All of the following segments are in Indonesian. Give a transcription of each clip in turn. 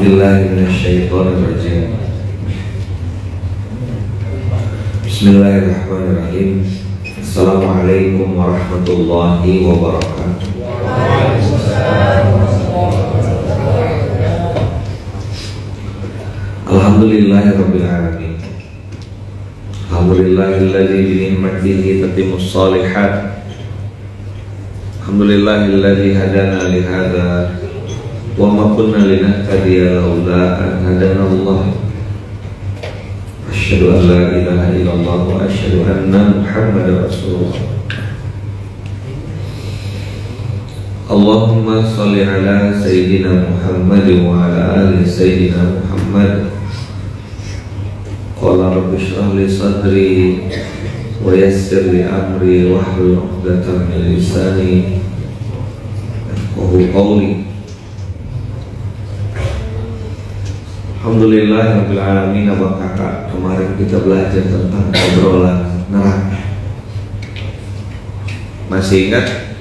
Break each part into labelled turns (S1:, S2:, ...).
S1: billahi minasyaitonir rajim. Bismillahirrahmanirrahim. Assalamualaikum warahmatullahi wabarakatuh. Alhamdulillahirabbil alamin. Alhamdulillahilladzi bi ni'matihi tatimmus shalihat. Alhamdulillahilladzi hadana li hadza wa ma kunna linahtadiya laula an hadana Allah. Asyhadu an la ilaha illallah wa asyhadu anna Muhammadar Rasulullah. Allahumma shalli ala sayyidina Muhammad wa ala ali sayyidina Muhammad. Qala rabbi shrah li sadri wa yassir li amri wahlul 'uqdatam min lisani yafqahu qawli. Alhamdulillahirabbil alamin. Abang kakak, kemarin kita belajar tentang obrolan neraka. Masih ingat?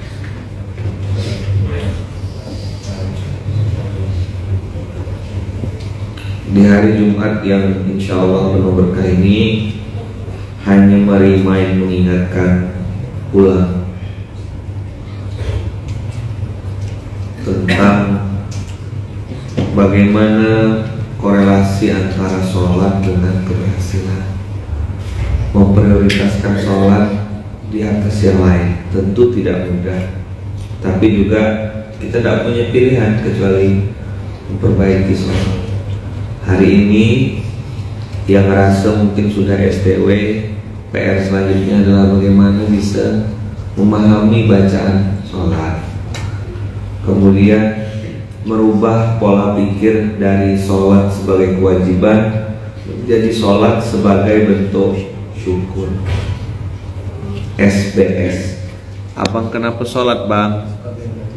S1: Di hari Jumat yang insya Allah penuh berkah ini, hanya merimain mengingatkan ulang tentang bagaimana korelasi antara sholat dengan keberhasilan. Memprioritaskan sholat di atas yang lain tentu tidak mudah, tapi juga kita tidak punya pilihan kecuali memperbaiki sholat. Hari ini yang rasa mungkin sudah STW, PR selanjutnya adalah bagaimana bisa memahami bacaan sholat, kemudian merubah pola pikir dari sholat sebagai kewajiban menjadi sholat sebagai bentuk syukur. SBS. Abang kenapa sholat bang?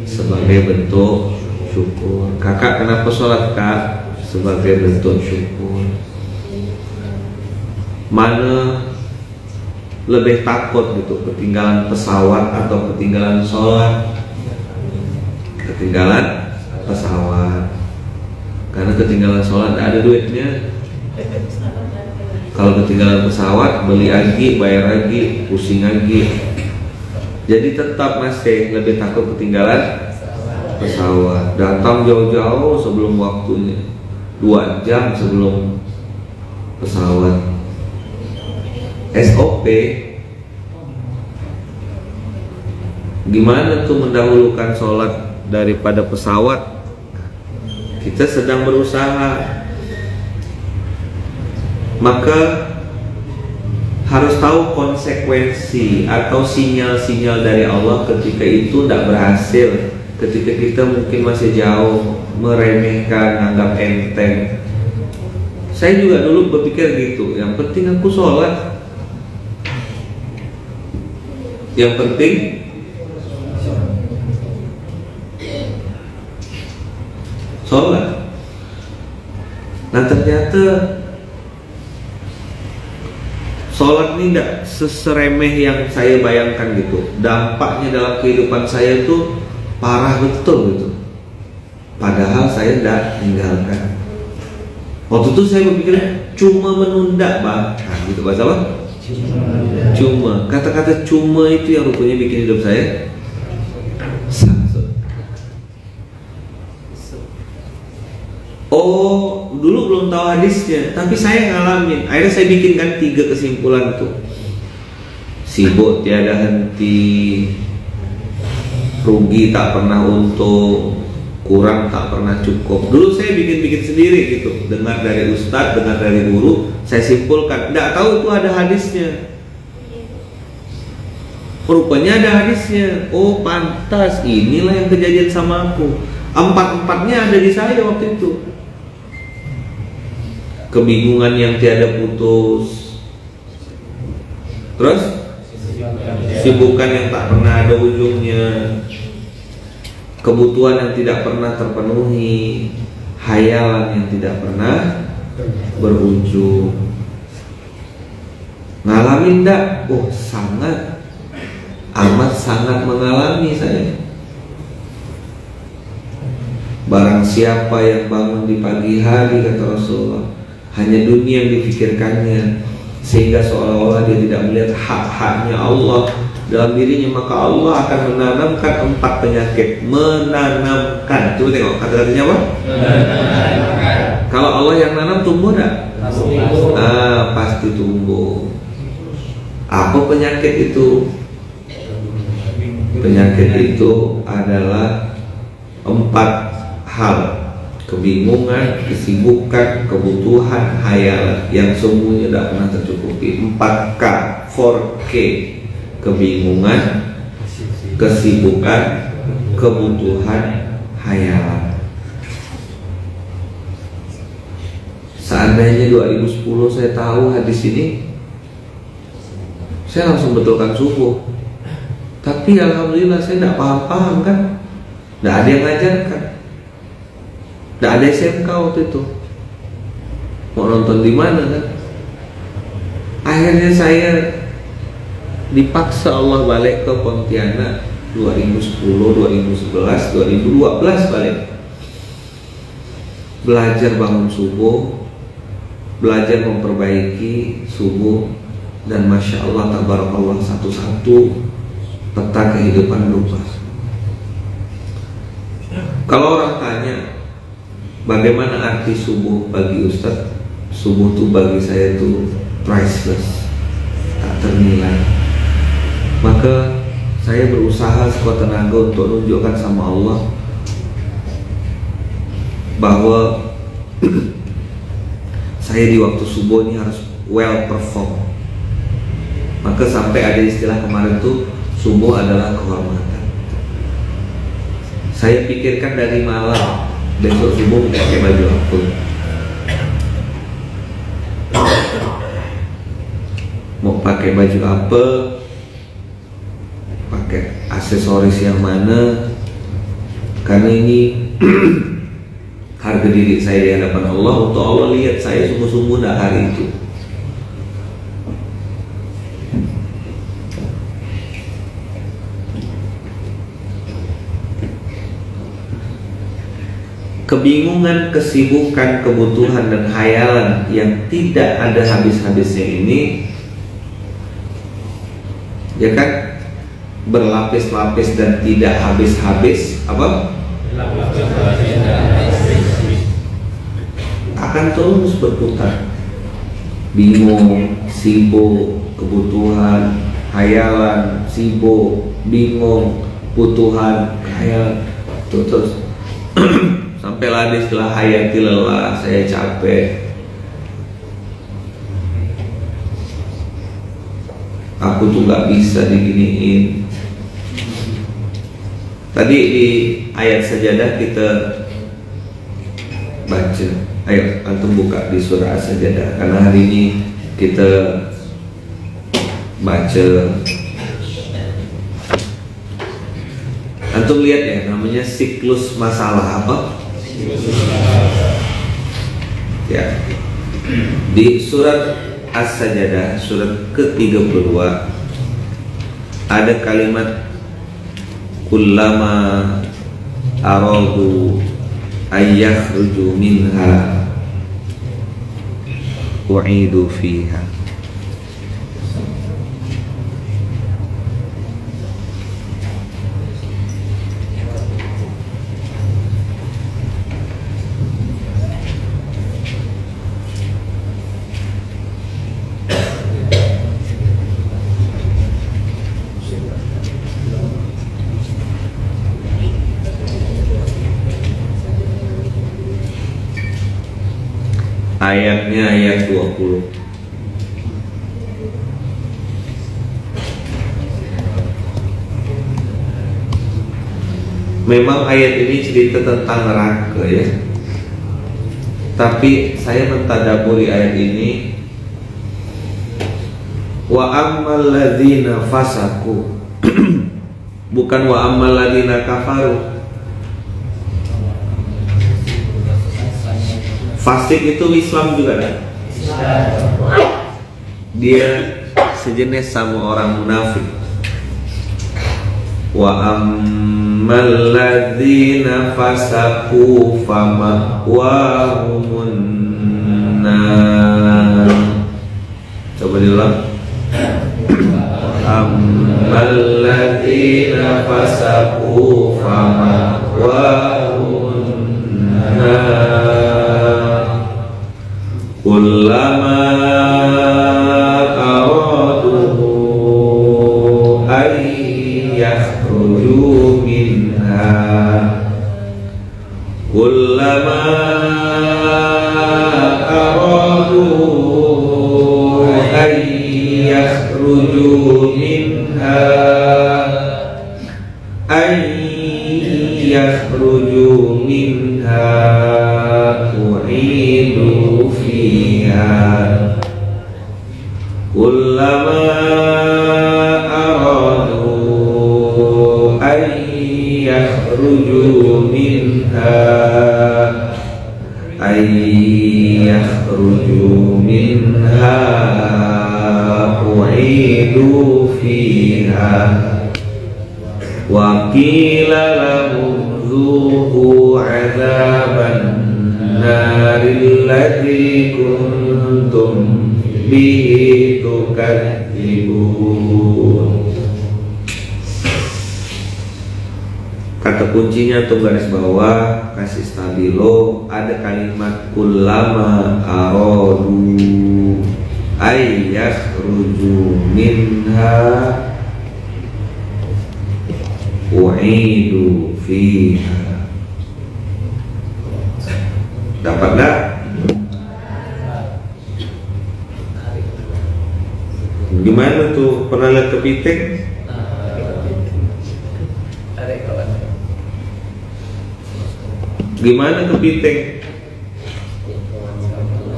S1: Sebagai bentuk syukur. Kakak kenapa sholat kak? Sebagai bentuk syukur. Mana lebih takut gitu, ketinggalan pesawat atau ketinggalan sholat? Ketinggalan pesawat, karena ketinggalan sholat ada duitnya. Kalau ketinggalan pesawat, beli lagi, bayar lagi, pusing lagi. Jadi tetap masih lebih takut ketinggalan pesawat. Datang jauh-jauh sebelum waktunya, 2 jam sebelum pesawat. SOP. Gimana tuh mendahulukan sholat daripada pesawat? Kita sedang berusaha, maka harus tahu konsekuensi atau sinyal-sinyal dari Allah ketika itu tidak berhasil, ketika kita mungkin masih jauh, meremehkan, anggap enteng. Saya juga dulu berpikir gitu, yang penting aku sholat, yang penting sholat. Nah ternyata sholat ini tidak seseremeh yang saya bayangkan gitu. Dampaknya dalam kehidupan saya itu parah betul gitu. Padahal saya tidak meninggalkan. Waktu itu saya berpikir cuma menunda bang. Nah gitu, bahasa apa? Cuma. Kata-kata cuma itu yang rupanya bikin hidup saya oh, dulu belum tahu hadisnya, tapi saya ngalamin. Akhirnya saya bikinkan 3 kesimpulan tuh. Sibuk tiada henti, rugi tak pernah untung, kurang tak pernah cukup. Dulu saya bikin sendiri gitu, dengar dari ustadz, dengar dari guru, saya simpulkan. Tidak tahu itu ada hadisnya. Rupanya ada hadisnya. Oh pantas, inilah yang kejadian sama aku. 4-4-nya ada di saya waktu itu. Kebingungan yang tiada putus, terus sibukan yang tak pernah ada ujungnya, kebutuhan yang tidak pernah terpenuhi, hayalan yang tidak pernah berujung. Ngalamin enggak? Oh sangat, amat sangat mengalami saya. Barang siapa yang bangun di pagi hari, kata Rasulullah, hanya dunia yang dipikirkannya, sehingga seolah-olah dia tidak melihat hak-haknya Allah dalam dirinya, maka Allah akan menanamkan 4 penyakit. Menanamkan, coba tengok kata-katanya apa? Menanamkan. Kalau Allah yang nanam, tumbuh enggak? Pasti tumbuh. Apa penyakit itu? Penyakit itu adalah 4 hal: kebingungan, kesibukan, kebutuhan, hayalan yang semuanya tidak pernah tercukupi. 4K, 4K: kebingungan, kesibukan, kebutuhan, hayalan. Seandainya 2010 saya tahu hadis ini, saya langsung betulkan subuh. Tapi alhamdulillah saya tidak paham-paham kan, tidak ada yang ngajarkan, tidak ada SMK waktu itu. Mau nonton di mana kan? Akhirnya saya dipaksa Allah balik ke Pontianak 2010, 2011, 2012 balik. Belajar bangun subuh, belajar memperbaiki subuh, dan Masya Allah, tabarakallah, satu-satu peta kehidupan berubah. Kalau orang tanya bagaimana arti subuh bagi Ustadz, subuh itu bagi saya itu priceless, tak ternilai. Maka saya berusaha sekuat tenaga untuk menunjukkan sama Allah bahwa saya di waktu subuh ini harus well perform. Maka sampai ada istilah kemarin tuh, subuh adalah kehormatan. Saya pikirkan dari malam, besok subuh mau pakai baju apa, mau pakai baju apa, pakai aksesoris yang mana, karena ini harga diri saya di hadapan Allah, untuk Allah lihat saya sungguh-sungguh dah hari itu. Kebingungan, kesibukan, kebutuhan, dan hayalan yang tidak ada habis-habisnya ini, ya kan, berlapis-lapis dan tidak habis-habis, apa? Akan terus berputar. Bingung, sibuk, kebutuhan, hayalan, sibuk, bingung, kebutuhan, hayalan, terus sampai lari setelah hayati lelah, saya capek, aku tuh gak bisa diginiin. Tadi di ayat sajadah kita baca, ayo antum buka di surah As-Sajadah, karena hari ini kita baca. Antum lihat ya, namanya siklus masalah apa? Ya, di surat As-Sajadah, surat ke-32, ada kalimat kullama aradu ayyakhruju minha u'idu fiha. Ayatnya ayat 20. Memang ayat ini cerita tentang neraka ya. Tapi saya mentadaburi ayat ini, wa ammal ladzina fasaku bukan wa ammal ladzina kafaru. Fasik itu Islam juga kan? Dia sejenis sama orang munafik. Wa ammal ladzina fasaqu fama'wahumun nar. Coba diulang. Ammal ladzina fasaqu fama'wahumun nar. Kullama kullama aradu an yakhruju minha u'idu fiha kullama aradu an yakhruju minha u'idu fiha wa qila lahum dhuqu 'adzaban naril ladzi kuntum bihi tukadzibun. Kata kuncinya tuh garis bawah, kasih stabilo, ada kalimat kullama aradu ay yakhruju minha u'idu fiha. Dapat enggak? Gimana tuh, pernah lihat kepiting? Gimana kepiting?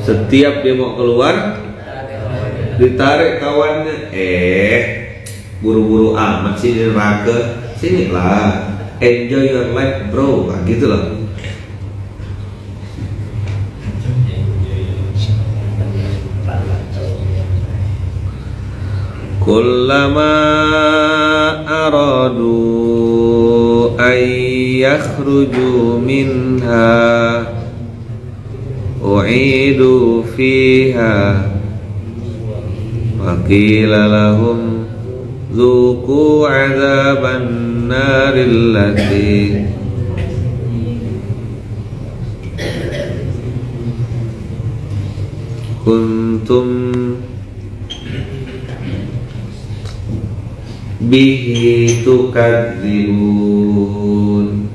S1: Setiap dia mau keluar ditarik kawannya. Buru-buru amat sih di neraka. Sini lah, enjoy your life bro. Nah, gitu loh. Kullama aradu ay yakhruju minha u'idu fiha wa qila lahum dhuqu 'adzaban naril ladzī kuntum bihi tukadzibun.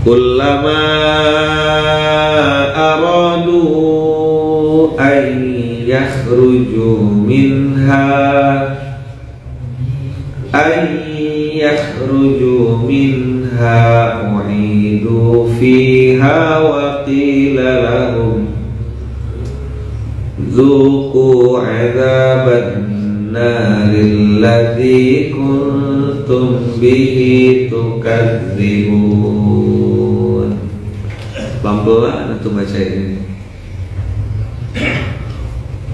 S1: Kullama aradu an yakhruju minha u'idu fiha wa qila lahum dhuqu 'adzaban naril ladzī kuntum bihi tukadzibun. Pelan-pelan tuh baca ini.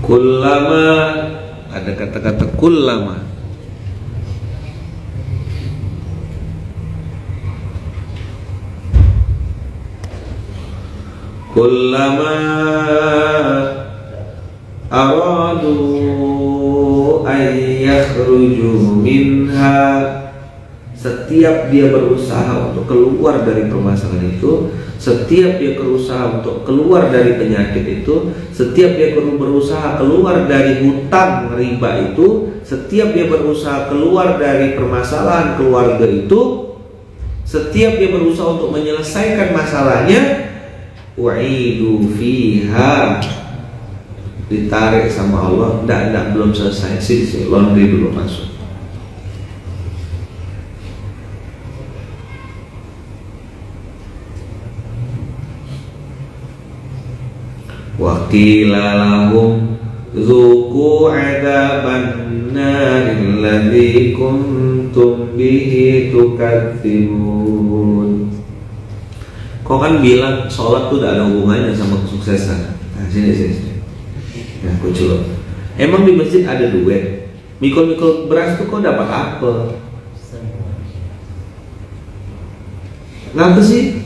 S1: Kullama, ada kata-kata kullama. Kullama aradu an yakhruju minha, setiap dia berusaha untuk keluar dari permasalahan itu, setiap dia berusaha untuk keluar dari penyakit itu, setiap dia berusaha keluar dari hutang riba itu, setiap dia berusaha keluar dari permasalahan keluarga itu, setiap dia berusaha untuk menyelesaikan masalahnya, u'idu fiha, ditarik sama Allah. Enggak, belum selesai. Sini, laundry dulu masuk. Wa qila lahum dzuqu 'adzaban naril ladzī kuntum bihi tukadzibun. Kau kan bilang sholat tuh tidak ada hubungannya sama kesuksesan. Nah, Sini. Nah, aku coba. Emang di masjid ada duit? Mikul-mikul beras tuh kok dapat apa? Ngapa sih?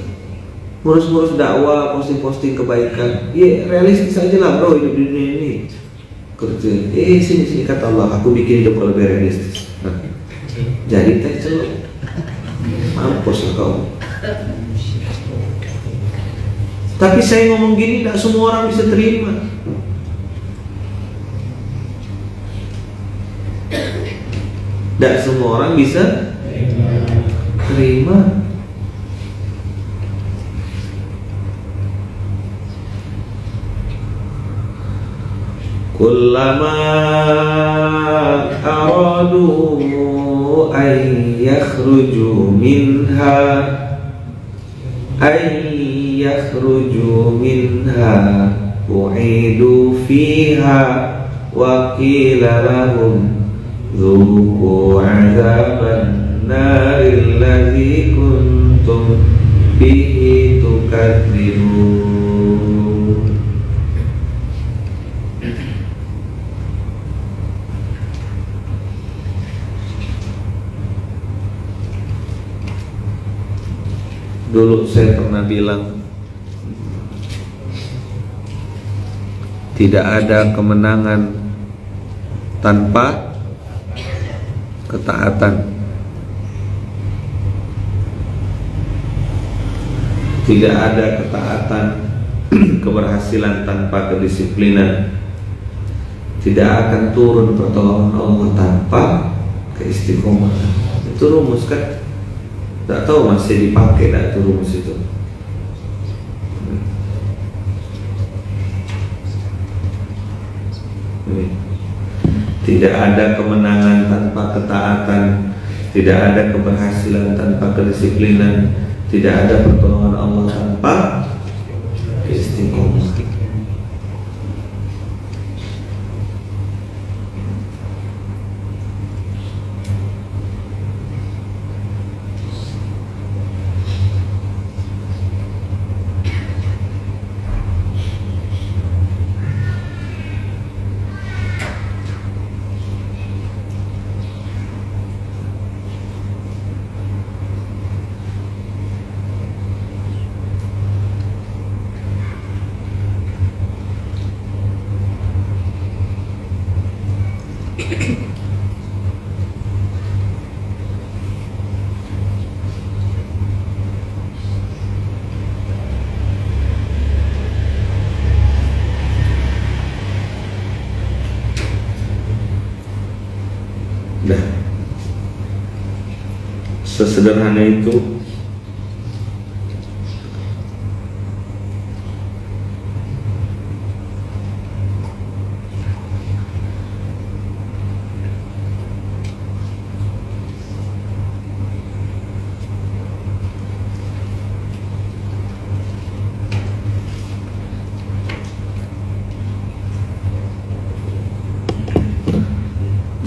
S1: Ngurus-ngurus dakwah, posting-posting kebaikan. Ya realistis aja lah bro, hidup di dunia ini. Kerja. Sini kata Allah, aku bikin hidup lebih realistis. Nah, jadi teh celok. Mampus lah kau. Tapi saya ngomong gini, tidak semua orang bisa terima. Tidak semua orang bisa terima. Kullama aradu an yakhruju minha u'idu fiha wa qila lahum dhuqu 'adzaban naril ladzi kuntum bihi tukadzibun. Dulu saya pernah bilang, tidak ada kemenangan tanpa ketaatan. Tidak ada ketaatan, keberhasilan tanpa kedisiplinan. Tidak akan turun pertolongan Allah tanpa keistiqomahan. Itu rumus kan? Tak tahu masih dipakai tak itu rumus itu. Tidak ada kemenangan tanpa ketaatan, tidak ada keberhasilan tanpa kedisiplinan, tidak ada pertolongan Allah tanpa istiqomah. Dah, sesederhana itu.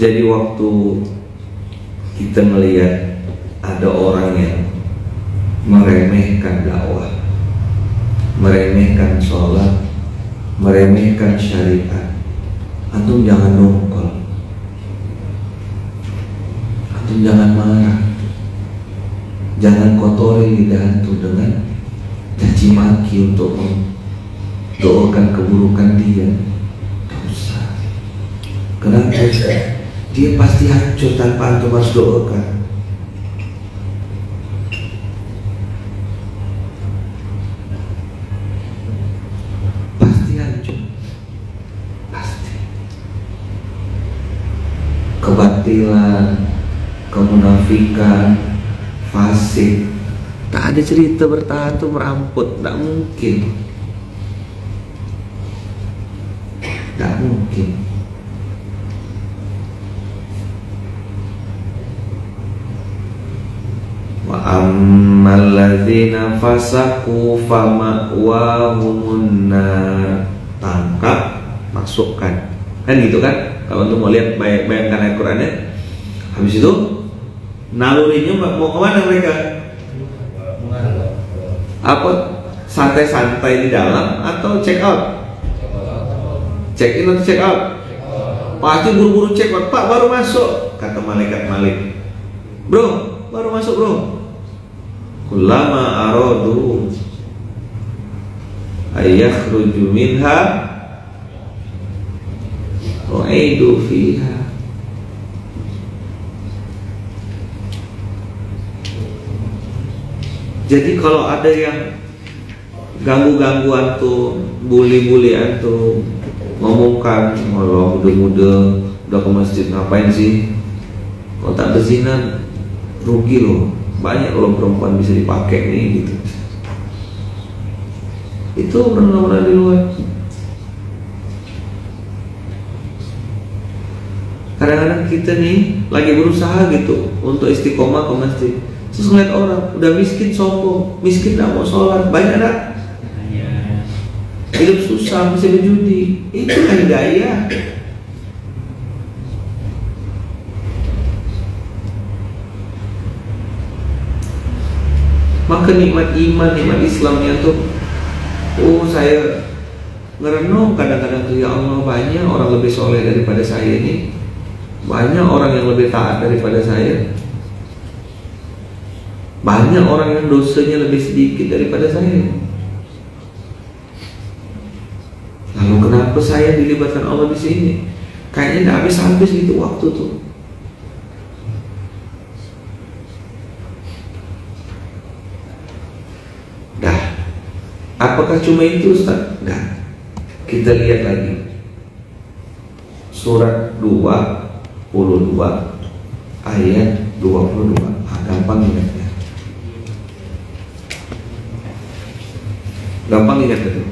S1: Jadi waktu kita melihat ada orang yang meremehkan dakwah, meremehkan sholat, meremehkan syariat, antum jangan dongkol, antum jangan marah, jangan kotori lidah antum dengan caci maki untuk mendoakan keburukan dia. Tak usah. Kenapa? Dia pasti hancur tanpa antum harus doakan. Pasti hancur. Pasti. Kebatilan, kemunafikan, fasik, tak ada cerita bertahan tuh meramput. Tak mungkin. Tak mungkin. Wa ammal ladzina fasaqu fama'wahumun nar. Tangkap, masukkan. Kan gitu kan? Kalau untuk mau lihat bayangkan ayat Qur'annya. Habis itu nalurinya mau kemana mereka? Apa? Santai-santai di dalam atau check out? Check in atau check out? Pasti buru-buru check out. Pak baru masuk, kata malaikat Malik. Bro, baru masuk bro. Kullama aradu ayakhruju minha u'idu fiha. Jadi kalau ada yang ganggu-ganggu antum, bully-bully antum, ngomongkan, kalau muda-muda udah ke masjid ngapain sih? Kalau tak berzina rugi loh, banyak loh perempuan bisa dipakai nih gitu. Itu orang-orang di luar. Kadang-kadang kita nih lagi berusaha gitu untuk istiqomah ke masjid, terus ngeliat orang udah miskin sombong, miskin gak mau sholat, banyak tak? Hidup susah masih berjudi, itu kan hidayah. Maka nikmat iman, nikmat Islamnya tuh, saya ngerenung kadang-kadang tuh, ya Allah, banyak orang lebih soleh daripada saya ini, banyak orang yang lebih taat daripada saya, banyak orang yang dosanya lebih sedikit daripada saya. Lalu kenapa saya dilibatkan Allah di sini? Kayaknya nggak habis-habis gitu waktu tuh. Apakah cuma itu Ustaz? Enggak. Kita lihat lagi surat 22 ayat 22. Gampang ingatnya. Gampang ingat itu.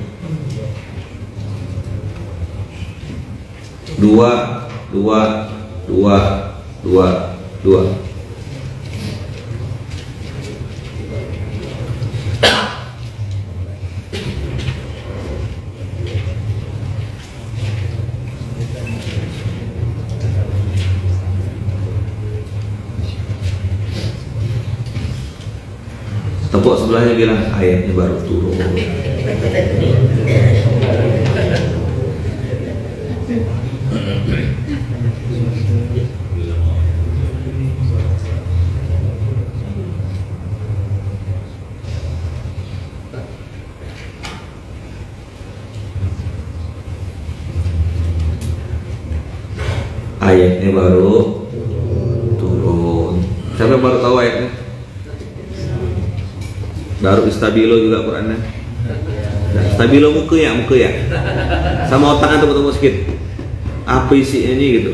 S1: 2. Tepuk sebelahnya bilang ayatnya baru turun. Ayatnya baru turun. Siapa yang baru tahu ayatnya? Baru istabilo juga Qurannya. Stabilo muka ya. Sama otak antum ketemu sedikit. Apa isinya ini gitu.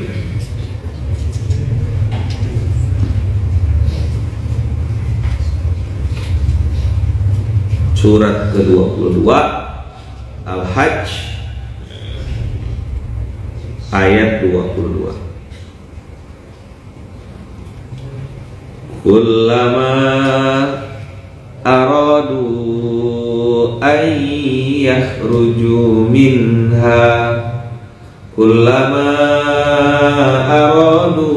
S1: Surat ke-22 Al-Hajj ayat 22. Kullama aradu an yakhruju minha kullama aradu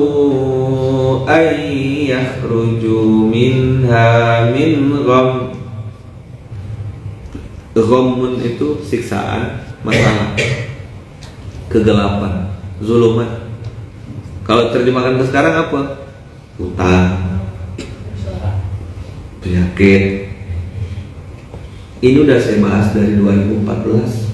S1: an yakhruju minha min gham. Ghammun itu siksaan, masalah, kegelapan, zulumat. Kalau terjemahkan ke sekarang apa? Utang, penyakit. Ini udah saya bahas dari 2014,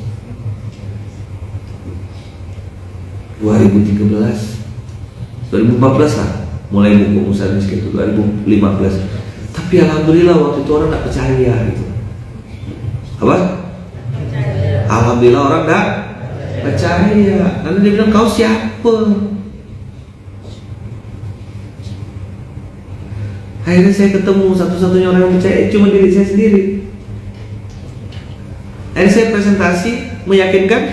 S1: 2013, 2014 lah mulai buku Usaha Miskin itu 2015. Tapi alhamdulillah waktu itu orang gak percaya gitu. Apa? Alhamdulillah orang gak percaya. Karena dia bilang kau siapa? Akhirnya saya ketemu satu-satunya orang yang percaya cuma diri saya sendiri. Akhirnya saya presentasi meyakinkan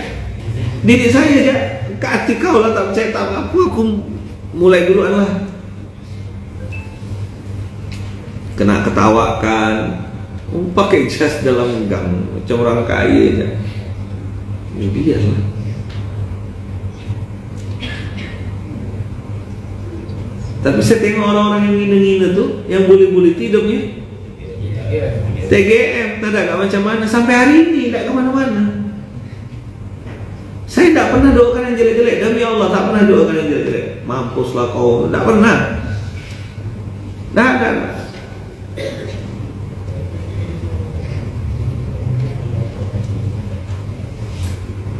S1: diri saya aja. Kati kau lah tak percaya tak apa. Aku mulai duluan lah. Kena ketawakan. Pakai jas dalam gang macam orang kaya aja. Ya biarlah. Tapi saya tengok orang-orang yang ngina-ngina tuh, yang bully-bully hidupnya TGM, tak ada macam mana. Sampai hari ini tak kemana-mana. Saya Saya tidak pernah doakan yang jelek-jelek, demi Allah tak pernah doakan yang jelek-jelek. Mampuslah kau, tidak pernah. Tidak ada.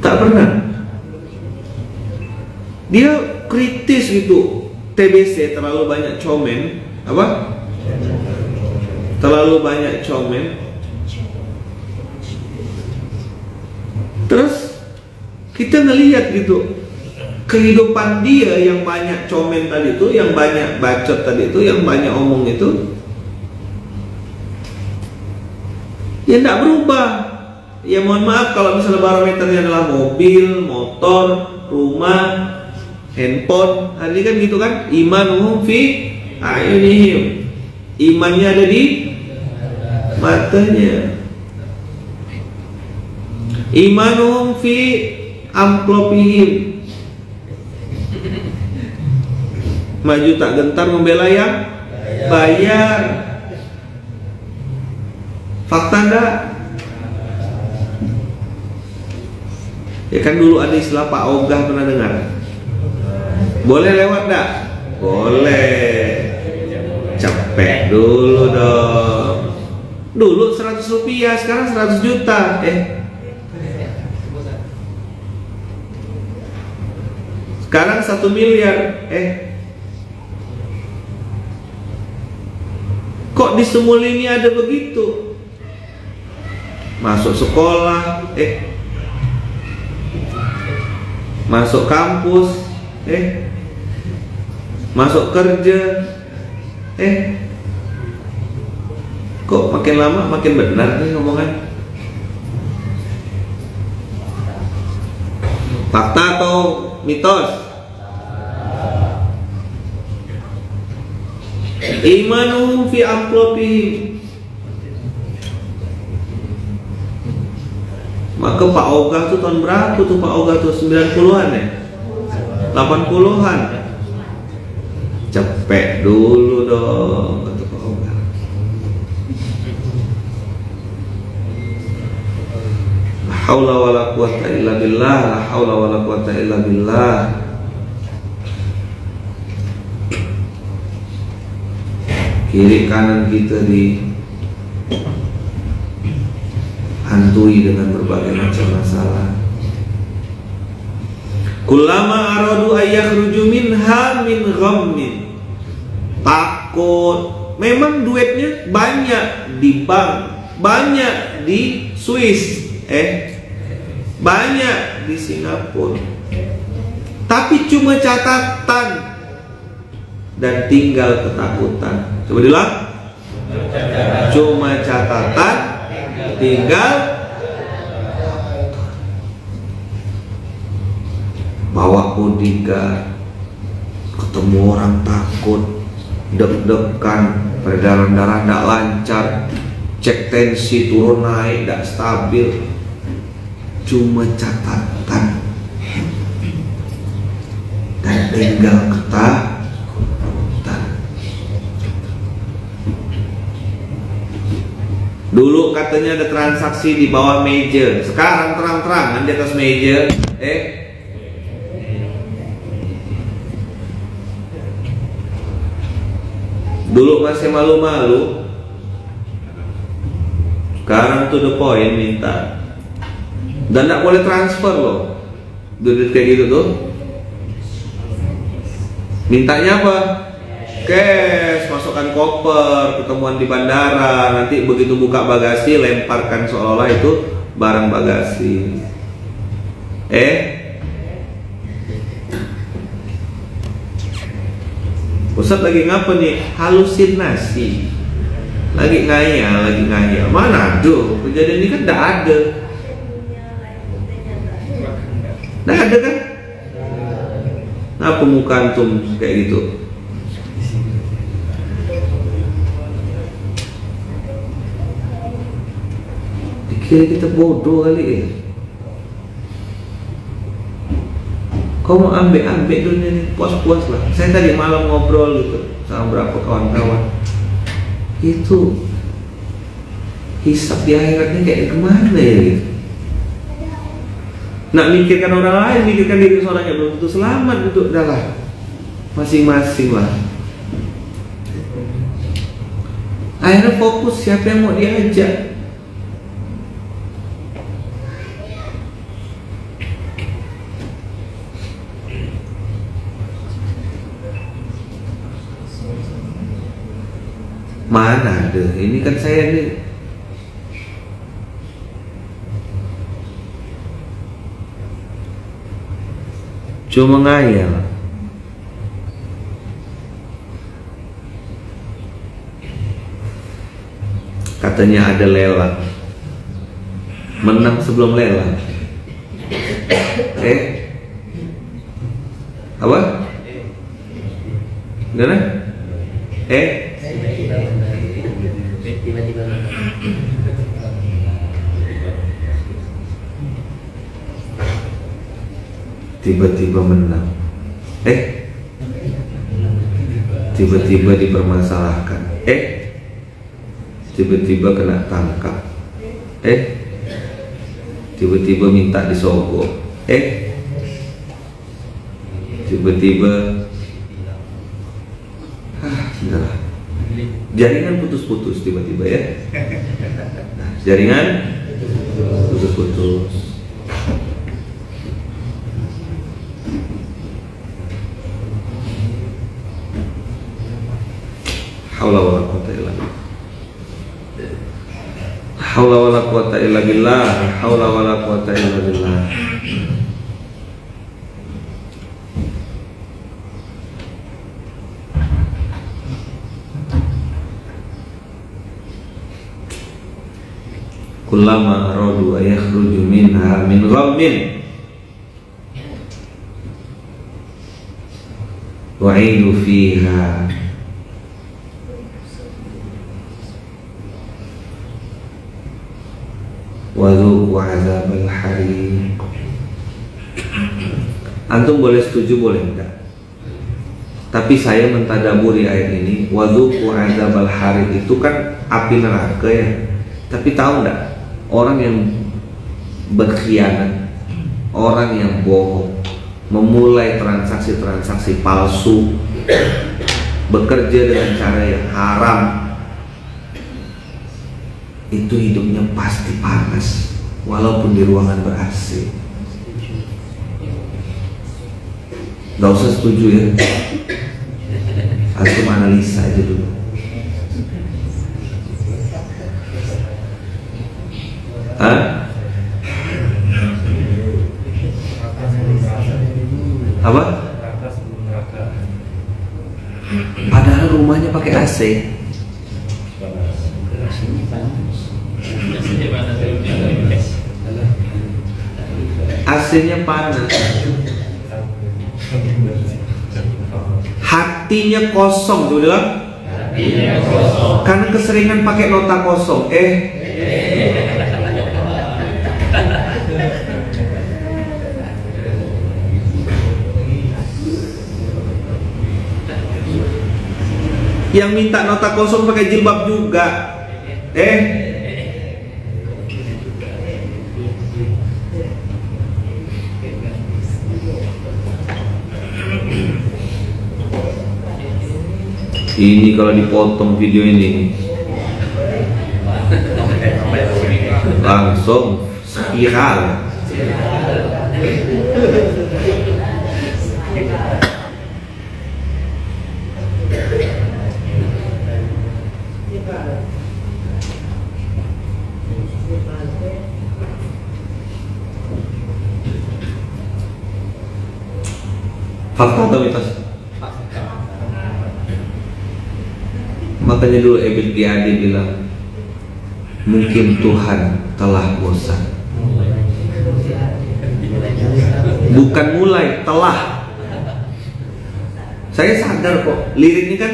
S1: Tak pernah. Dia kritis gitu. TBC, terlalu banyak komen. Apa? Terlalu banyak komen. Terus kita ngelihat gitu kehidupan dia yang banyak komen tadi itu, yang banyak bacot tadi itu, yang banyak omong itu, ya tidak berubah. Ya mohon maaf kalau misalnya barometernya adalah mobil, motor, rumah, handphone. Hari ini kan gitu kan, imanuhum fi a'yunihim. Imannya ada di matanya. Imanuhum fi amklopihim. Maju tak gentar membela yang bayar. Fakta enggak? Ya kan dulu ada istilah Pak Ogah, pernah dengar? Boleh lewat enggak? Boleh. Cepet dulu dong. Dulu 100 rupiah, sekarang 100 juta. Sekarang 1 miliar. Kok di Semul ini ada begitu? Masuk sekolah, masuk kampus, masuk kerja, kok makin lama makin benar nih ngomongan. Fakta atau mitos? Imanuhum fi amklopihim. Maka Pak Ogah tuh tahun berapa tuh Pak Ogah tuh? 90-an ya? 80-an. Cepet dulu dong kata Pak Ogah. La haula wala quwata illa billah, la haula wala quwata illa billah. Kiri kanan kita dihantui dengan berbagai macam masalah. Kullama aradu ayakhruju minha min ghammin. Takut. Memang duitnya banyak di bank, banyak di Swiss, banyak di Singapura. Tapi cuma catatan dan tinggal ketakutan. Coba diulang. Cuma catatan, tinggal bawa bodyguard, ketemu orang takut, deg-degan, peredaran darah tidak lancar, cek tensi turun naik, tidak stabil. Cuma catatan dan tinggal ketakutan. Dulu katanya ada transaksi di bawah meja, sekarang terang-terangan di atas meja. Dulu masih malu-malu, sekarang to the point minta. Dan tidak boleh transfer loh, duit kayak gitu tuh. Mintanya apa? Cash, masukkan koper, ketemuan di bandara, nanti begitu buka bagasi lemparkan seolah-olah itu barang bagasi. Ustaz lagi ngapa nih? Halusinasi. Lagi ngayal. Mana aduh, kejadian ini kan tidak ada. Tidak ada kan? Nah, pemuka antum kayak gitu. Kita bodoh kali ya. Kau mau ambil dunia ini, puas-puas lah. Saya tadi malam ngobrol gitu sama beberapa kawan-kawan. Itu hisab di akhiratnya kayak kemana ya gitu. Nak mikirkan orang lain, mikirkan diri seorang yang belum tentu selamat untuk adalah masing-masing lah. Akhirnya fokus siapa yang mau diajak. Mana ada, ini kan saya nih cuma ngayal. Katanya ada lelang, menang sebelum lelang. Apa? Gimana? Tiba-tiba menang. Tiba-tiba dipermasalahkan. Tiba-tiba kena tangkap. Tiba-tiba minta disogok. Tiba-tiba sudahlah. Jaringan putus-putus tiba-tiba ya. Jaringan putus-putus. Haula wala quwata illa billah. Haula wala quwata illa billah. Haula wala quwata illa billah. Kullama aradu ayakhruju minha min ghammin wa'idu fiha wadzuqu azabal hariq. Antum boleh setuju boleh enggak, tapi saya mentadaburi ayat ini, wadzuqu azabal hariq itu kan api neraka ya. Tapi tahu enggak, orang yang berkhianat, orang yang bohong, memulai transaksi-transaksi palsu, bekerja dengan cara yang haram, itu hidupnya pasti panas walaupun di ruangan ber-AC. Gak usah setuju ya, antum analisa aja dulu. Apa? Padahal rumahnya pakai AC. AC-nya panas. Hatinya kosong, tuh bilang. Karena keseringan pakai nota kosong. Yang minta nota kosong pakai jilbab juga. Ini kalau dipotong video ini langsung spiral. Fakta atau mitos? Makanya dulu Ebed Giadi bilang, mungkin Tuhan telah bosan. Bukan mulai, telah. Saya sadar kok, liriknya kan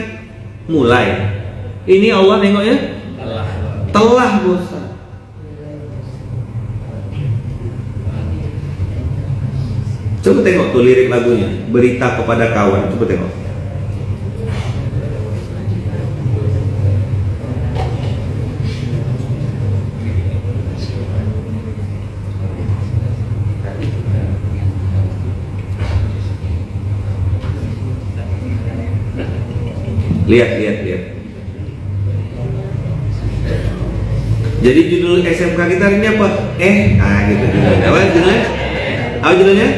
S1: mulai. Ini Allah nengoknya telah bosan. Coba tengok tuh lirik lagunya, berita kepada kawan. Coba tengok. Lihat. Jadi judul SMK kita hari ini apa? Gitu judulnya. Apa judulnya?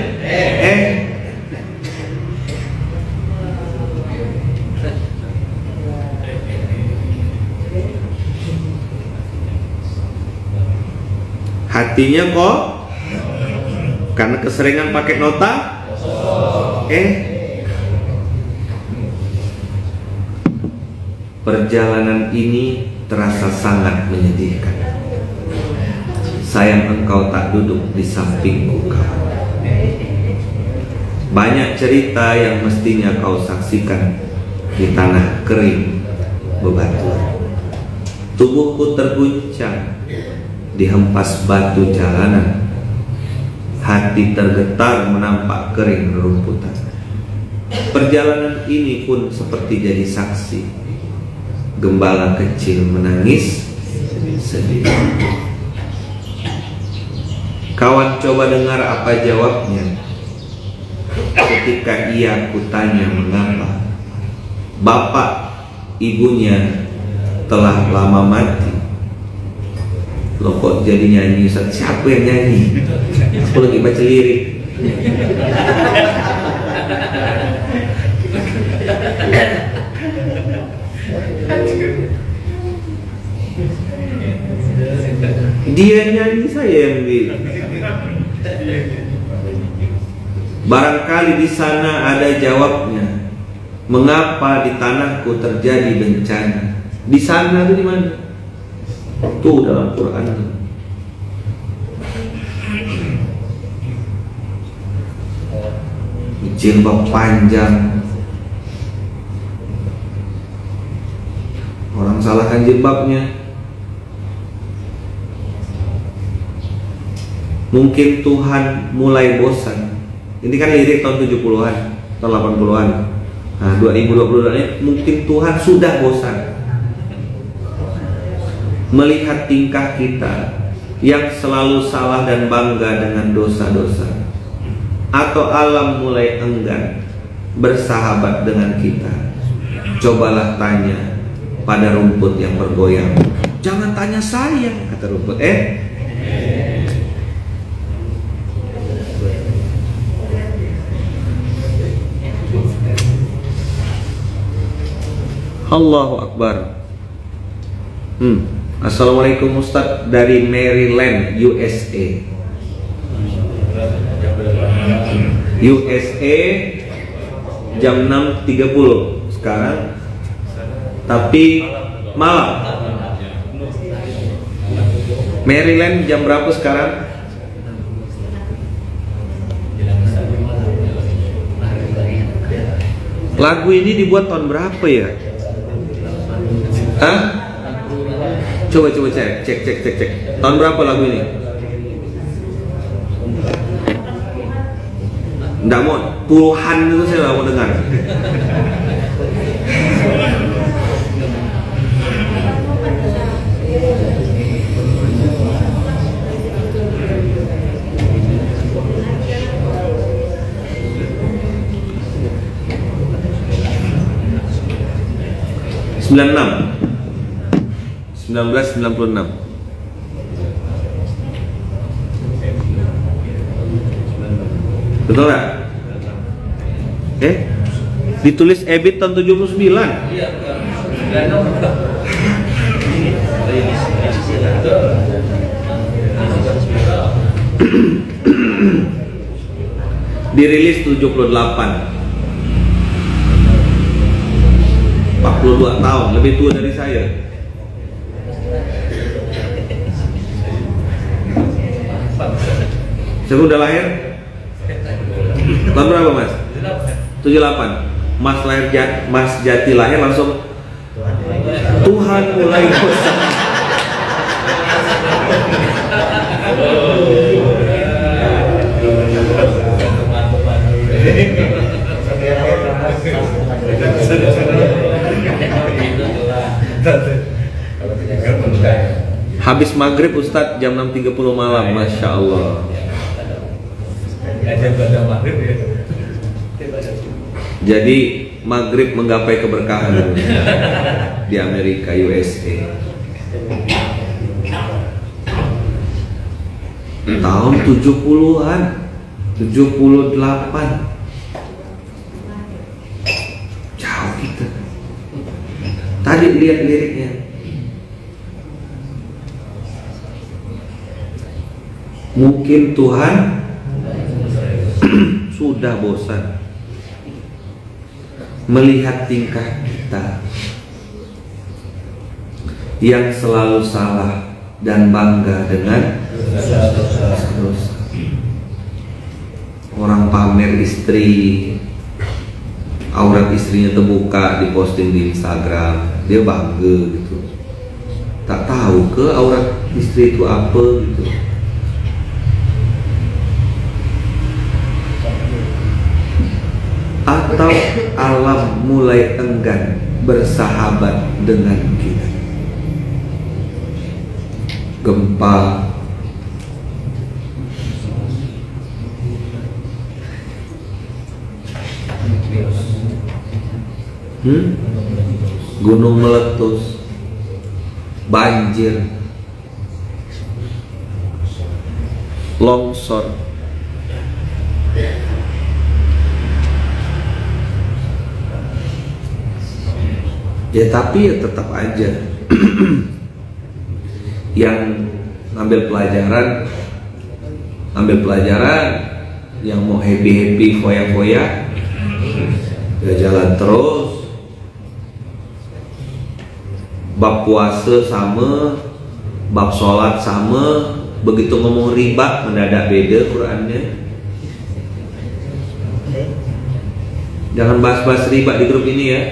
S1: Hatinya kok karena keseringan pakai nota perjalanan ini terasa sangat menyedihkan. Sayang engkau tak duduk di sampingku kawan. Banyak cerita yang mestinya kau saksikan di tanah kering bebatuan. Tubuhku terguncang dihempas batu jalanan. Hati tergetar menampak kering rerumputan. Perjalanan ini pun seperti jadi saksi. Gembala kecil menangis sedih. Kawan coba dengar apa jawabnya ketika ia kutanya mengapa. Bapak ibunya telah lama mati. Loh kok jadi nyanyi Ustaz? Siapa yang nyanyi? Aku lagi baca lirik. Dia nyanyi, saya yang bilang. Barangkali di sana ada jawabnya. Mengapa di tanahku terjadi bencana? Di sana itu di mana? Tuh dalam Quran tuh. Jilbab panjang. Orang salahkan jilbabnya. Mungkin Tuhan mulai bosan. Ini kan lirik tahun 70-an, tahun 80-an. Nah, 2022 ini mungkin Tuhan sudah bosan melihat tingkah kita yang selalu salah dan bangga dengan dosa-dosa, atau alam mulai enggan bersahabat dengan kita. Cobalah tanya pada rumput yang bergoyang. Jangan tanya saya, kata rumput. Allahu Akbar. Assalamualaikum Ustaz dari Maryland, USA. USA jam 6.30 sekarang, tapi malam. Maryland jam berapa sekarang? Lagu ini dibuat tahun berapa ya? Coba cek. Tahun berapa lagu ini? Nggak mau, puluhan itu saya nggak mau dengar. (96) 1996. Betul nggak? Ditulis Ebit tahun 79. Dirilis 78. 42 tahun, lebih tua dari saya. Saya udah lahir tahun berapa Mas? 78. Mas Jati lahir langsung Tuhan mulai bosan. Habis maghrib Ustadz jam 6.30 malam, Masya Allah. Jadi maghrib menggapai keberkahan di Amerika, USA. Tahun 70-an, 78. Jauh kita. Tadi lihat liriknya. Mungkin Tuhan sudah bosan melihat tingkah kita yang selalu salah dan bangga dengan dosa. Orang pamer istri, aurat istrinya terbuka, diposting di Instagram, dia bangga gitu. Tak tahu ke aurat istri itu apa gitu. Atau alam mulai enggan bersahabat dengan kita. Gempa, gunung meletus, banjir, longsor, ya tapi ya tetap aja yang ngambil pelajaran, yang mau happy foya-foya ya jalan terus. Bab puasa sama, bab sholat sama, begitu ngomong riba mendadak beda Qurannya. Jangan bahas-bahas riba di grup ini ya.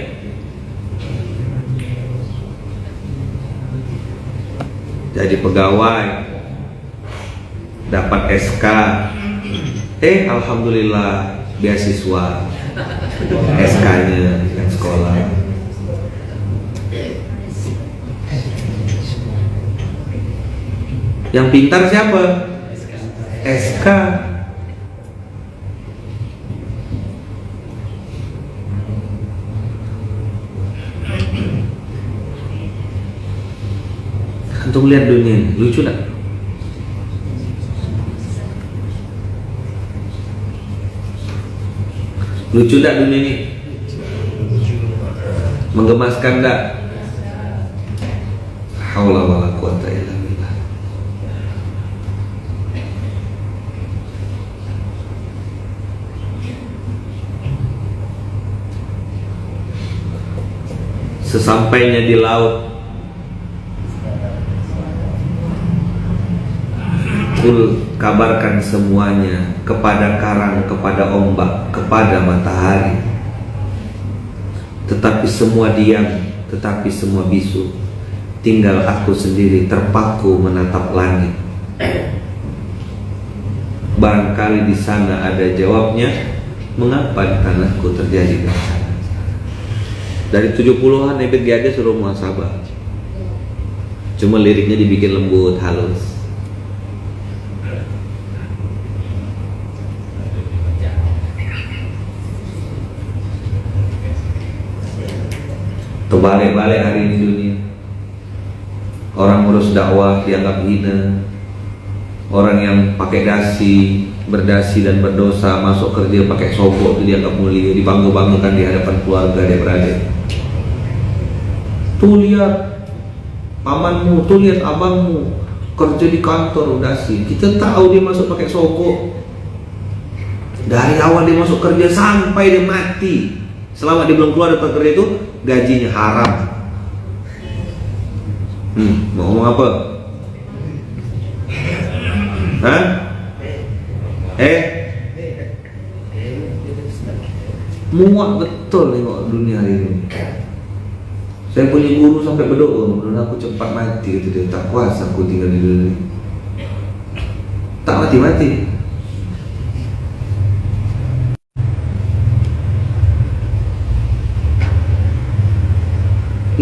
S1: Jadi pegawai dapat SK, alhamdulillah beasiswa SK-nya yang sekolah. Yang pintar siapa? SK. Untuk lihat dunia ini, lucu tak? Lucu tak dunia ini? Menggemaskan tak? Haula wala quwata illa billah. Sesampainya di laut, kul kabarkan semuanya kepada karang, kepada ombak, kepada matahari. Tetapi semua diam, tetapi semua bisu. Tinggal aku sendiri terpaku menatap langit. Barangkali di sana ada jawabnya, mengapa di tanahku terjadi bencana. Dari 70-an Ebed Giade suruh muhasabah. Cuma liriknya dibikin lembut, halus. Terbalik-balik hari ini dunia. Orang ngurus dakwah dianggap hina. Orang yang pakai dasi, berdasi dan berdosa, masuk kerja pakai sogok itu dianggap mulia, dibangga-banggakan di hadapan keluarga dia berada. Tuh lihat pamanmu, tuh lihat abangmu kerja di kantor dasi. Kita tahu dia masuk pakai sogok. Dari awal dia masuk kerja sampai dia mati. Selama dia belum keluar dari kerja itu gajinya haram. Mau ngomong apa? Hah? Muak betul nengok dunia ini. Saya punya guru sampai berdoa, mudah aku cepat mati, gitu dia. Tak kuasa aku tinggal di dunia. Tak mati-mati.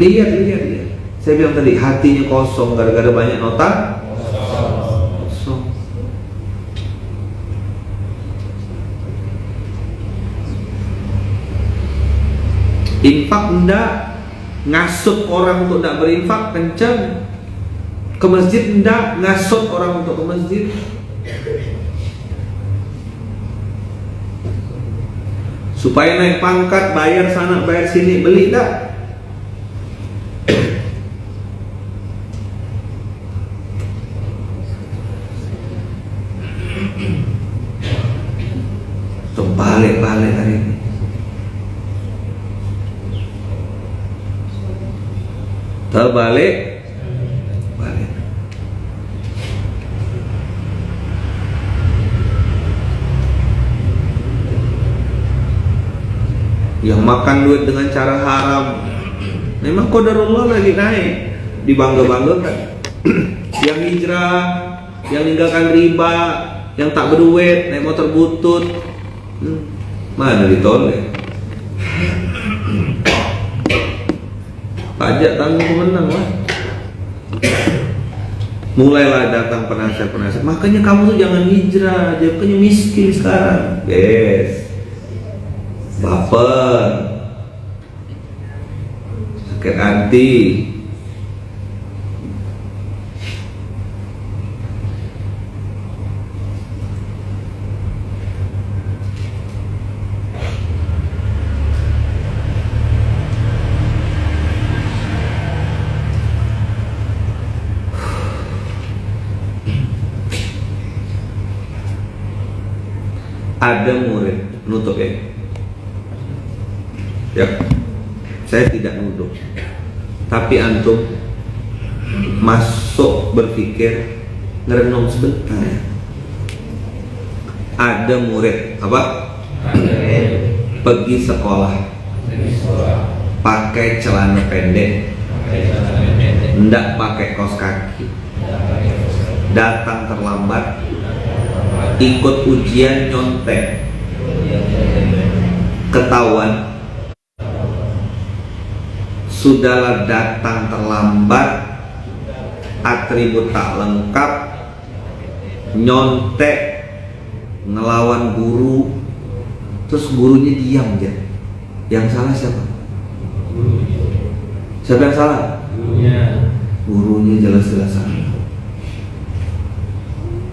S1: Lihat. Saya bilang tadi, hatinya kosong gara-gara banyak nota. Kosong. Infak enggak, ngasut orang untuk tidak berinfak kencang. Ke masjid enggak, ngasut orang untuk ke masjid. Supaya naik pangkat, bayar sana, bayar sini, beli enggak? Terbalik-balik hari ini. Terbalik balik. Yang makan duit dengan cara haram, memang qadarullah lagi naik, dibangga-banggakan. Yang hijrah, yang ninggalkan riba, yang tak berduit, naik motor butut, mana ditolak? Pajak tanggung pemenang lah. Mulailah datang penasihat-penasihat. Makanya kamu tuh jangan hijrah, jangan miskin sekarang. Yes. Baper, sakit hati. Ada murid nutup ya, saya tidak nuduh, tapi antum masuk berpikir, ngerenung sebentar ya. Ada murid apa? Pergi sekolah pakai celana pendek, ndak pakai kaos kaki, datang terlambat, ikut ujian nyontek, ketahuan. Sudahlah datang terlambat, atribut tak lengkap, nyontek, ngelawan guru, terus gurunya diam aja. Yang salah siapa? Siapa yang salah? Gurunya jelas-jelas salah.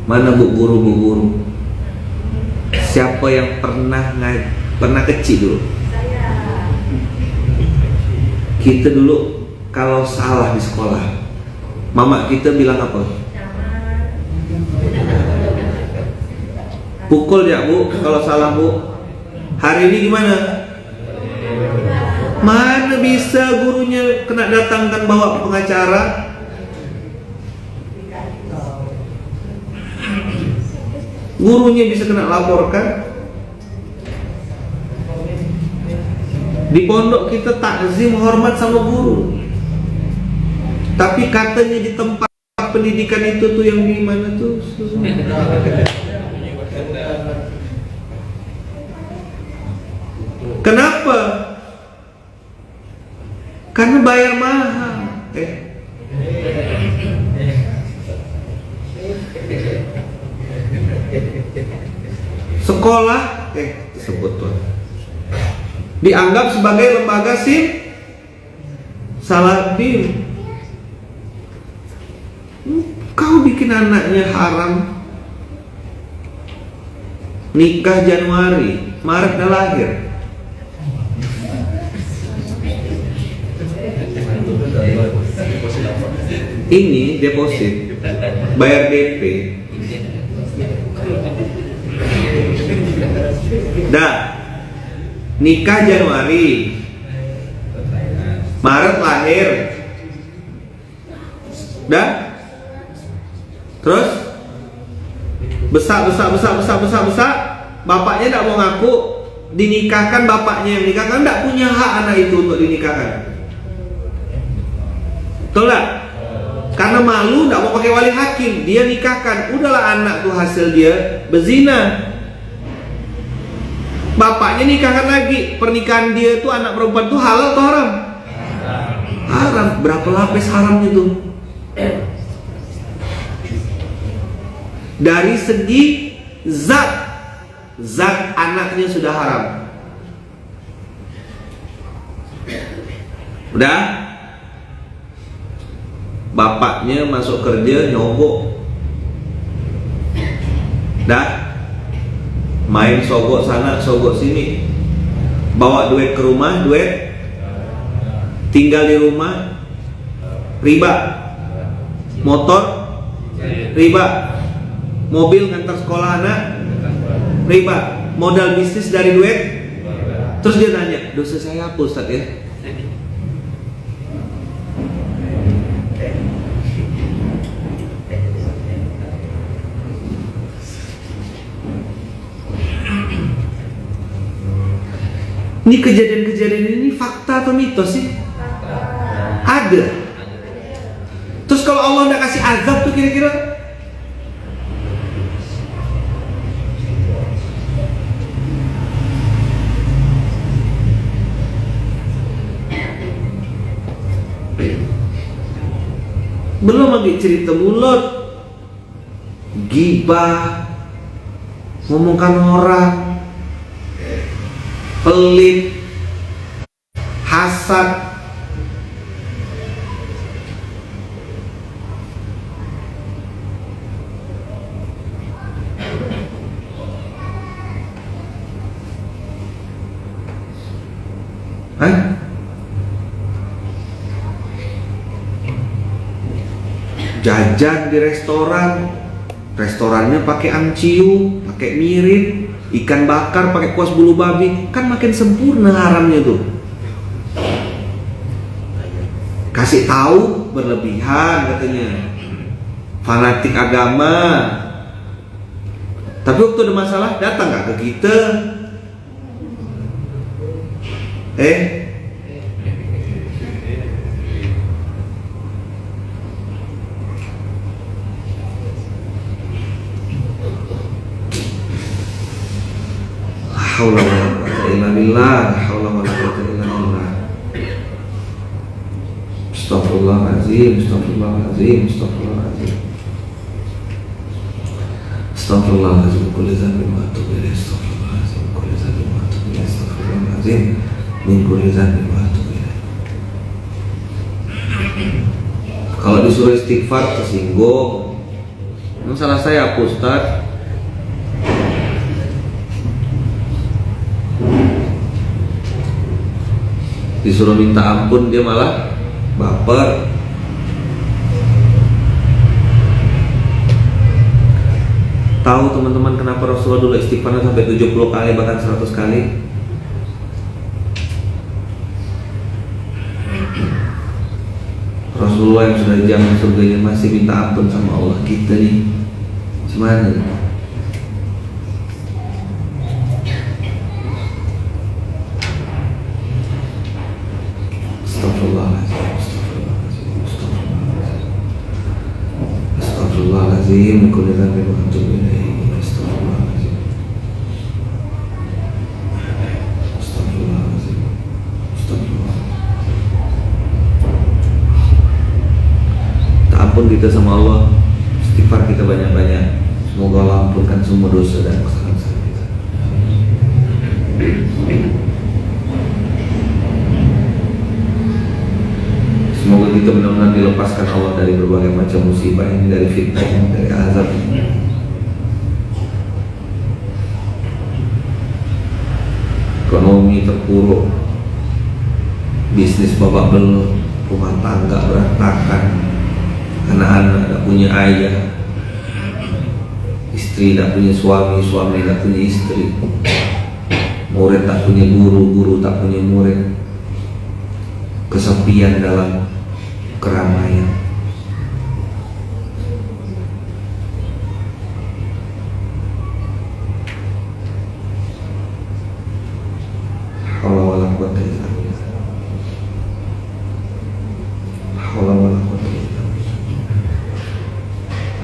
S1: Mana bu guru? Siapa yang pernah kecil dulu? Kita dulu kalau salah di sekolah, mama kita bilang apa? Pukul ya bu, kalau salah bu. Hari ini gimana? Mana bisa gurunya kena datangkan bawa pengacara? Gurunya bisa kena laporkan. Di pondok kita takzim, hormat sama guru. Tapi katanya di tempat pendidikan itu tuh yang di mana tuh? Kenapa? Karena bayar mahal. Sekolah disebut tuh dianggap sebagai lembaga Salatin. Kau bikin anaknya haram, nikah Januari, Maret udah lahir. Ini deposit, bayar DP. Dah, nikah Januari, Maret lahir. Dah, terus besar. Bapaknya tidak mau ngaku, dinikahkan. Bapaknya yang nikahkan, tidak punya hak anak itu untuk dinikahkan. Betul tak? Karena malu, tidak mau pakai wali hakim, dia nikahkan. Udahlah, anak tuh hasil dia berzina. Bapaknya nikahkan lagi. Pernikahan dia tuh anak perempuan tuh halal atau haram? Haram. Berapa lapis haramnya tuh? Dari segi zat anaknya sudah haram. Udah? Bapaknya masuk kerja nyogok. Dah? Main sogok sana, sogok sini. Bawa duit ke rumah, duit tinggal di rumah, riba. Motor, riba. Mobil ngantar sekolah anak, riba. Modal bisnis dari duit. Terus dia nanya, dosa saya apa Ustaz ya? Ini kejadian-kejadian ini fakta atau mitos sih? Ada. Terus kalau Allah nggak kasih azab tuh kira-kira? Belum lagi cerita mulut, gibah, ngomongkan orang, pelit, hasad. Jajan di restoran, restorannya pakai angciu, pakai mirip, ikan bakar pakai kuas bulu babi, kan makin sempurna haramnya tuh. Kasih tahu berlebihan katanya, fanatik agama. Tapi waktu ada masalah datang nggak ke kita? Haula wala quwwata illa billah, haula wala quwwata illa billah. Astagfirullahaladzim, astagfirullahaladzim, astagfirullahaladzim. Astagfirullahaladzim, kulli dzambin wa atubu ilaih, astagfirullahaladzim, kulli dzambin wa atubu ilaih, astagfirullahaladzim, min kulli dzambin wa atubu ilaih. Kalau disuruh istighfar tersinggung. Yang salah saya apa Ustaz? Disuruh minta ampun dia malah baper. Tahu teman-teman kenapa Rasulullah dulu istighfar sampai 70 kali bahkan 100 kali? Rasulullah yang sudah jamin surganya masih minta ampun sama Allah. Kita nih gimana? Astagfirullahaladzim, kulli dzambin wa atubu ilaih, astagfirullahaladzim, astagfirullahaladzim, astagfirullahaladzim. Tak ampun kita sama Allah, istighfar kita banyak-banyak. Semoga Allah ampunkan semua dosa dan kesalahan kita. Semoga kita benar-benar dilepaskan Allah dari berbagai macam musibah ini, dari fitnah ini, dari azab ini. Ekonomi terpuruk, bisnis babak belur, rumah tangga berantakan, anak-anak tak punya ayah, istri tak punya suami, suami tak punya istri, murid tak punya guru, guru tak punya murid, kesepian dalam keramaian. Haula wala quwwata illa billah. Haula wala quwwata illa billah.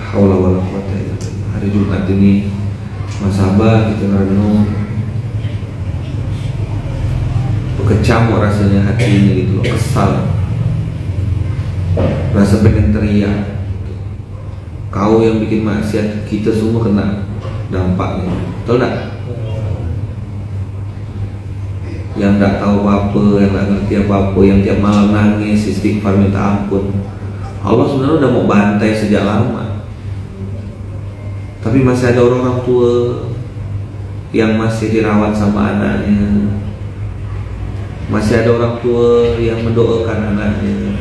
S1: Haula wala quwwata illa billah. Hari Jumat ini masabah kita merenung, kecamuk rasanya hati ini gitu loh, kesal, rasa pengen teriak. Kau yang bikin maksiat, kita semua kena dampaknya, betul tak? yang tidak tahu apa-apa, yang tidak ngerti apa-apa, yang tiap malam nangis, istighfar minta ampun. Allah sebenarnya udah mau bantai sejak lama. Tapi masih ada orang tua yang masih dirawat sama anaknya. Masih ada orang tua yang mendoakan anaknya.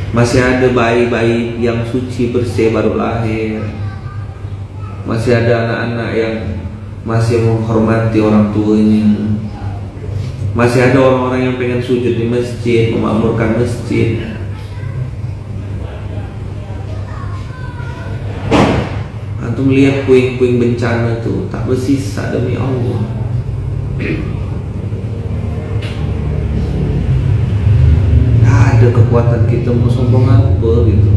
S1: Masih ada bayi-bayi yang suci bersih baru lahir. Masih ada anak-anak yang masih menghormati orang tuanya. Masih ada orang-orang yang pengen sujud di masjid, memakmurkan masjid. Antum lihat puing-puing bencana tuh tak bersisa demi Allah. Gak ada kekuatan kita mau sombong apa gitu.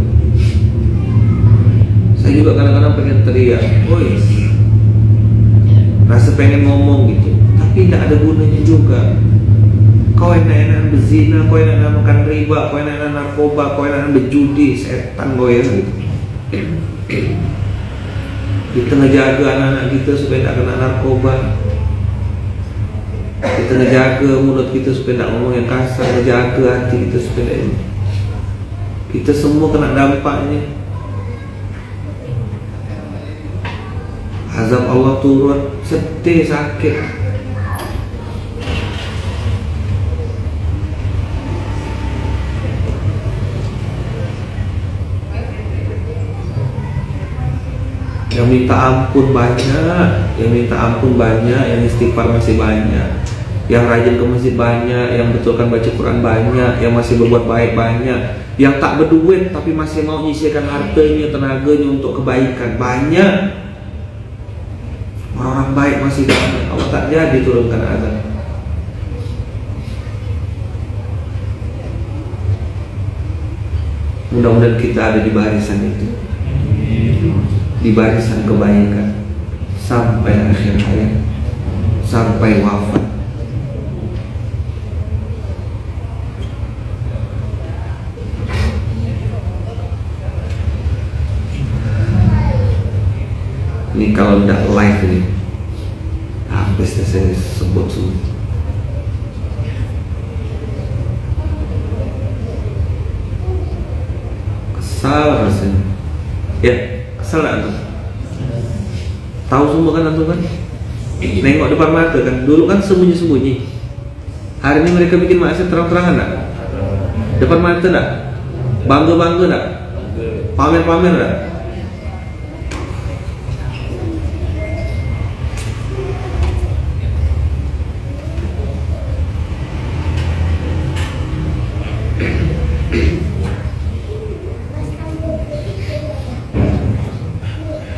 S1: Saya juga kadang-kadang pengen teriak, woi, rasa pengen ngomong gitu, tapi tidak ada gunanya juga. Kau enak-enakan berzina, kau enak-enakan makan riba, kau enak-enakan narkoba, kau enak-enakan berjudi, setan kau ya gitu. Kita ngejaga anak-anak kita supaya tidak kena narkoba. Kita ngejaga mulut kita supaya tidak ngomong yang kasar, ngejaga hati kita supaya tidak. Kita semua kena dampaknya. Azab Allah turun, sedih, sakit. Yang minta ampun banyak, yang minta ampun banyak, yang istighfar masih banyak, yang rajin ke masjid banyak, yang betulkan baca Quran banyak, yang masih berbuat baik banyak, yang tak berduit tapi masih mau nyisihkan hartanya, tenaganya untuk kebaikan banyak. Orang baik masih banyak. Allah tak jadi turunkan azab. Mudah-mudahan kita ada di barisan itu, di barisan kebaikan sampai akhir hayat, sampai wafat. Ini kalau tidak live ini habis saya sebut semua. Kesal rasanya. Ya, kesal antum. Tahu semua kan antum kan? Nengok depan mata kan. Dulu kan sembunyi-sembunyi. Hari ini mereka bikin maksiat terang-terangan tak? Depan mata tak? Bangga-bangga tak? Pamer-pamer tak?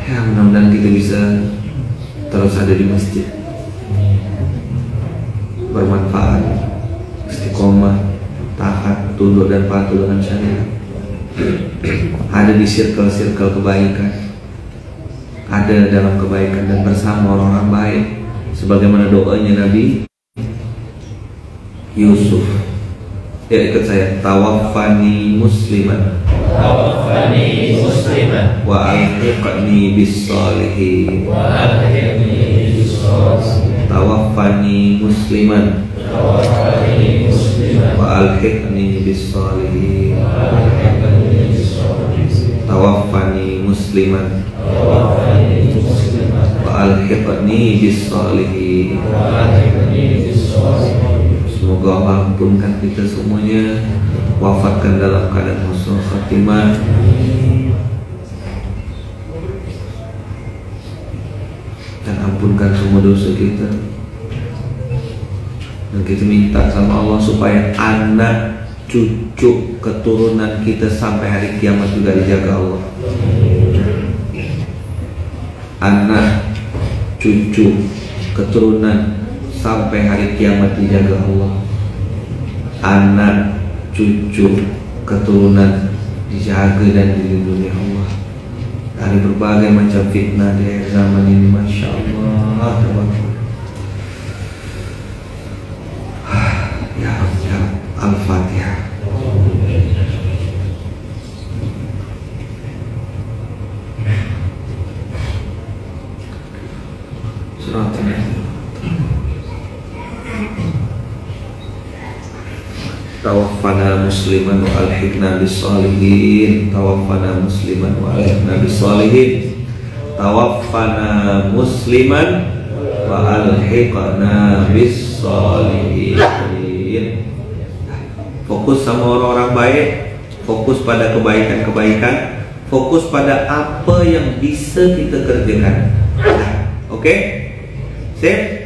S1: Ya, mudah-mudahan kita bisa terus ada di masjid, bermanfaat, istiqomah, taat, tunduk dan patuh dengan syariat. Ada di circle-circle kebaikan, ada dalam kebaikan dan bersama orang-orang baik, sebagaimana doanya Nabi Yusuf. Ya, ikut saya. Tawaffani musliman,
S2: tawaffani musliman,
S1: wa alhiqni bis salihin. Tawaffani musliman, wa alhiqni bis salihin. Tawaffani musliman, wa alhiqni bis salihin. Semoga Allah ampunkan kita semuanya, wafatkan dalam keadaan husnul khatimah. Dan ampunkan semua dosa kita. Dan kita minta sama Allah supaya anak, cucu, keturunan kita sampai hari kiamat juga dijaga Allah. Anak, cucu, keturunan sampai hari kiamat dijaga Allah. Anak, cucu, keturunan dijaga dan dilindungi Allah dari berbagai macam fitnah di akhir zaman ini. Masya Allah. Ya Rabb, ya Rabb. Al-Fatihah. Surat Al-Fatihah. tawaffana musliman wa alhiqna bis-shalihin, tawaffana musliman wa alhiqna bis-shalihin, tawaffana musliman wa alhiqna bis-shalihin. Fokus sama orang-orang baik, fokus pada kebaikan-kebaikan, fokus pada apa yang bisa kita kerjakan. Oke? Sip?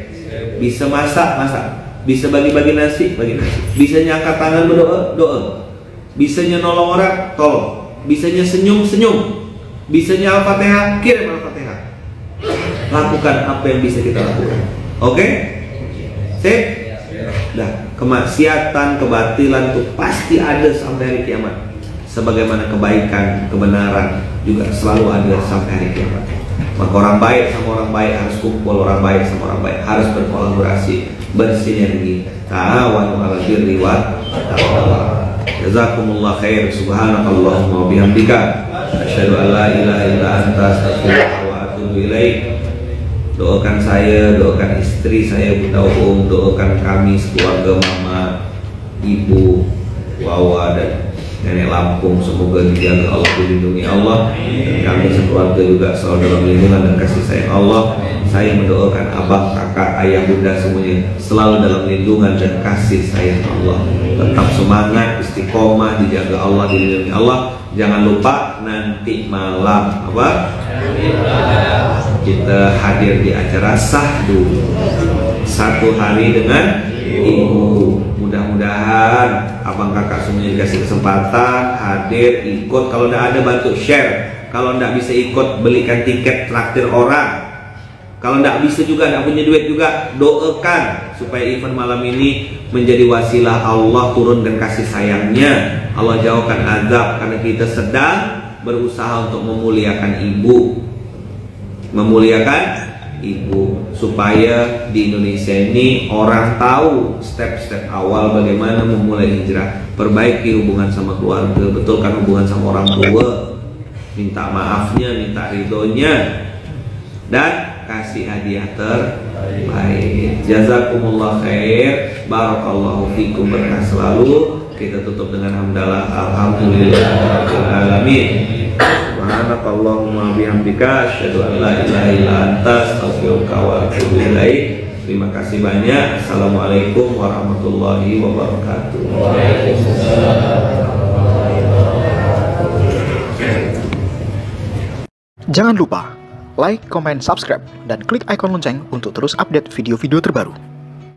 S1: Bisa masak, bisa bagi-bagi nasi, bagi nasi. Bisanya angkat tangan berdoa, doa. Bisanya nolong orang, tolong. Bisanya senyum, senyum. Bisanya Al-Fatihah, kirim Al-Fatihah. Lakukan apa yang bisa kita lakukan. Oke? Sip? Dah, kemaksiatan, kebatilan itu pasti ada sampai hari kiamat. Sebagaimana kebaikan, kebenaran juga selalu ada sampai hari kiamat. Maka orang baik sama orang baik harus kumpul, orang baik sama orang baik harus berkolaborasi, bersinergi. Ta'awanu 'alal birri wat taqwa. Jazakumullah khair. Subhanakallahumma wa bihamdika asyhadu an la ilaha illa anta astaghfiruka wa atubu ilaik. Doakan saya, doakan istri saya Bunda doakan kami sekeluarga mama, ibu, Wawa dan nenek Lampung, semoga dijaga Allah, dilindungi Allah, dan kami sekeluarga juga selalu dalam lindungan dan kasih sayang Allah. Saya mendoakan abang, kakak, ayah, bunda semuanya selalu dalam lindungan dan kasih sayang Allah. Tetap semangat, istiqomah, dijaga Allah, dilindungi Allah. Jangan lupa nanti malam kita hadir di acara sahdu 1 hari dengan ibu. Mudah-mudahan abang kakak semuanya dikasih kesempatan hadir, ikut. Kalau tidak ada bantu share. Kalau tidak bisa ikut belikan tiket, traktir orang. Kalau tidak bisa juga, tidak punya duit juga, doakan supaya event malam ini menjadi wasilah Allah turunkan kasih sayangnya, Allah jauhkan azab, karena kita sedang berusaha untuk memuliakan ibu, supaya di Indonesia ini orang tahu step-step awal bagaimana memulai hijrah. Perbaiki hubungan sama keluarga, betulkan hubungan sama orang tua, minta maafnya, minta ridhonya, dan kasih hadiah terbaik. Jazakumullah khair, barakallahu fikum, berkah selalu. Kita tutup dengan hamdalah, alhamdulillahirabbil alamin. Subhanakallahumma bihamdika asyhadu an la ilaha illa anta astaghfiruka wa atubu ilaik. Terima kasih banyak. Assalamualaikum warahmatullahi wabarakatuh.
S3: Jangan lupa like, comment, subscribe, dan klik icon lonceng untuk terus update video-video terbaru.